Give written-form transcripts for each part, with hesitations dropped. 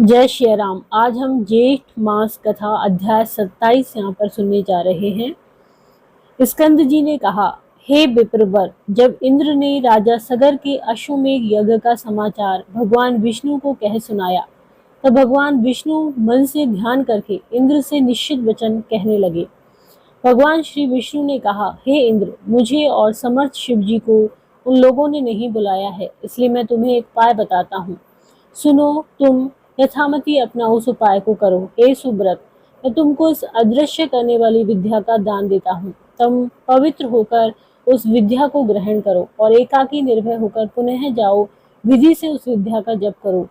जय श्री राम। आज हम जेठ मास कथा अध्याय 27 यहाँ पर सुनने जा रहे हैं। स्कंद जी ने कहा, हे विप्रवर, जब इंद्र ने राजा सगर के अश्वमेध यज्ञ का समाचार भगवान विष्णु को कह सुनाया, तब भगवान विष्णु मन से ध्यान करके इंद्र से निश्चित वचन कहने लगे। भगवान श्री विष्णु ने कहा, हे इंद्र, मुझे और समर्थ शिव जी को उन लोगों ने नहीं बुलाया है, इसलिए मैं तुम्हें एक उपाय बताता हूँ। सुनो, तुम यथामति अपना उस उपाय को करो। हे सुब्रत, मैं तुमको इस अदृश्य करने वाली विद्या का दान देता हूँ। तुम पवित्र होकर उस विद्या को ग्रहण करो और एकाकी निर्भय होकर पुनः जाओ, विधि से उस विद्या का जप करो।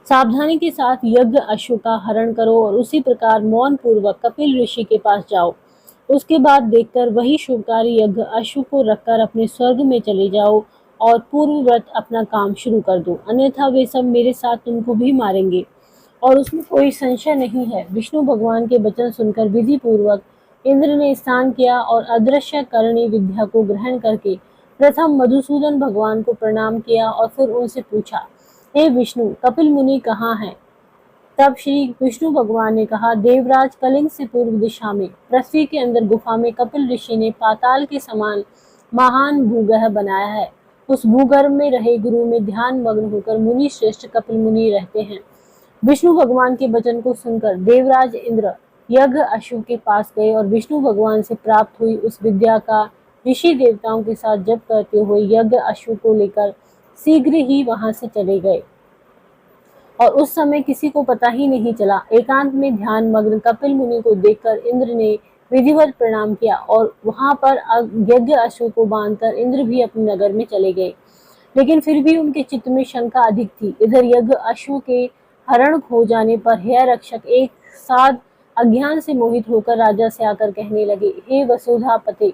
सावधानी के साथ यज्ञ अश्व का हरण करो और उसी प्रकार मौन पूर्वक कपिल ऋषि के पास जाओ। उसके बाद देखकर वही शुभकारी यज्ञ अश्व को रखकर अपने स्वर्ग में चले जाओ और पूर्वव्रत अपना काम शुरू कर दो, अन्यथा वे सब मेरे साथ तुमको भी मारेंगे और उसमें कोई संशय नहीं है। विष्णु भगवान के वचन सुनकर विधि पूर्वक इंद्र ने स्नान किया और अदृश्य करणी विद्या को ग्रहण करके प्रथम मधुसूदन भगवान को प्रणाम किया और फिर उनसे पूछा, हे विष्णु, कपिल मुनि कहाँ हैं? तब श्री विष्णु भगवान ने कहा, देवराज, कलिंग से पूर्व दिशा में पृथ्वी के अंदर गुफा में कपिल ऋषि ने पाताल के समान महान भूगर्भ बनाया है। उस भूगर्भ में रहे गुरु में ध्यान मग्न होकर मुनि श्रेष्ठ कपिल मुनि रहते हैं। विष्णु भगवान के वचन को सुनकर देवराज इंद्र यज्ञ अश्व के पास गए और विष्णु भगवान से प्राप्त हुई उस विद्या का ऋषि देवताओं के साथ जप करते हुए यज्ञ अश्व को लेकर शीघ्र ही वहां से चले गए और उस समय किसी को पता ही नहीं चला। एकांत में ध्यान मग्न कपिल मुनि को देखकर इंद्र ने विधिवत प्रणाम किया और वहां पर यज्ञ अश्व को बांधकर इंद्र भी अपने नगर में चले गए। लेकिन फिर भी उनके चित्त में शंका अधिक थी। इधर यज्ञ अश्व के हरण हो जाने पर हे रक्षक एक साथ अज्ञान से मोहित होकर राजा से आकर कहने लगे, हे वसुधापते,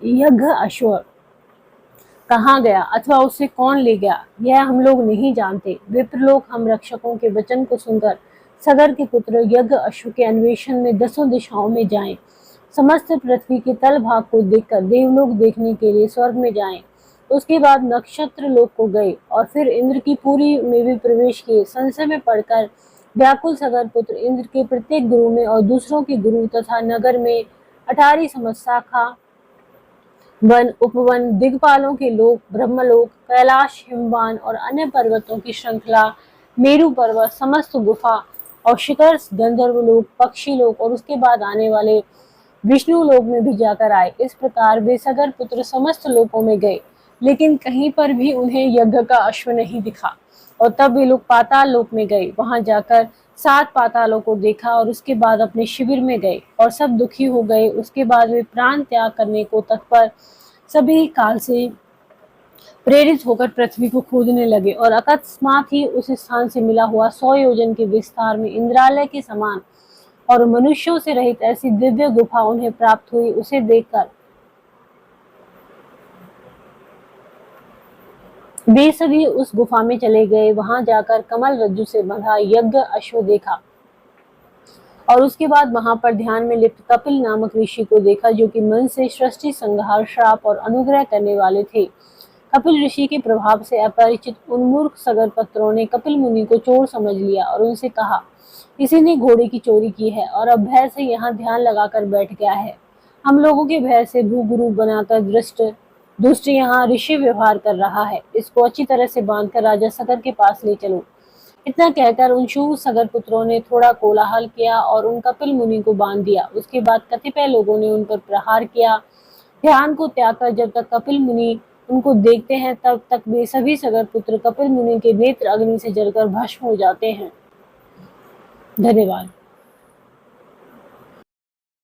यज्ञ अश्व कहाँ गया अथवा उसे कौन ले गया, यह हम लोग नहीं जानते। विप्रलोक हम रक्षकों के वचन को सुनकर सगर के पुत्र यज्ञ अश्व के अन्वेषण में 10 दिशाओं में जाएं। समस्त पृथ्वी के तल भाग को देखकर देवलोक देखने के लिए स्वर्ग में जाएं। उसके बाद नक्षत्र लोक को गए और फिर इंद्र की पुरी में भी प्रवेश किए। संशय में पड़कर व्याकुल सगर पुत्र इंद्र के प्रत्येक गुरु में और दूसरों के गुरु तथा नगर में 18 समशाखा वन, उपवन, दिग्पालों के लोक, ब्रह्मलोक, कैलाश, हिमवान और अन्य पर्वतों की श्रृंखला, मेरु पर्वत, समस्त गुफा और शिखर, गंधर्व लोक, पक्षी लोक और उसके बाद आने वाले विष्णु लोक में भी जाकर आए। इस प्रकार वे सगर पुत्र समस्त लोकों में गए, लेकिन कहीं पर भी उन्हें यज्ञ का अश्व नहीं दिखा। और तब वे लोग पाताल लोक में गए। वहां जाकर 7 पातालों को देखा और उसके बाद अपने शिविर में गए और सब दुखी हो गए। उसके बाद वे प्राण त्याग करने को तत्पर सभी काल से प्रेरित होकर पृथ्वी को खोदने लगे और अकस्मात ही उस स्थान से मिला हुआ 100 योजन के विस्तार में इंद्रालय के समान और मनुष्यों से रहित ऐसी दिव्य गुफा उन्हें प्राप्त हुई। उसे देखकर वे सभी उस गुफा में चले गए। वहां जाकर कमल रज्जु से बंधा यज्ञ अश्व देखा और उसके बाद वहां पर ध्यान में लिप्त कपिल नामक ऋषि को देखा, जो कि मन से सृष्टि, संहार, श्राप और अनुग्रह करने वाले थे। कपिल ऋषि के प्रभाव से अपरिचित उन मूर्ख सगर पत्रों ने कपिल मुनि को चोर समझ लिया और उनसे कहा, किसी ने घोड़े की चोरी की है और अब भय से यहाँ ध्यान लगाकर बैठ गया है। हम लोगों के भय से भूगुरु बनाकर दुष्ट यहाँ ऋषि व्यवहार कर रहा है। इसको अच्छी तरह से बांधकर राजा सगर के पास ले चलो। इतना कहकर उन शूर सगर पुत्रों ने थोड़ा कोलाहल किया और उन कपिल मुनि को बांध दिया। उसके बाद कतिपय लोगों ने उन पर प्रहार किया। ध्यान को त्याग कर जब तक कपिल मुनि उनको देखते हैं, तब तक वे सभी सगर पुत्र कपिल मुनि के नेत्र अग्नि से जलकर भस्म हो जाते हैं। धन्यवाद।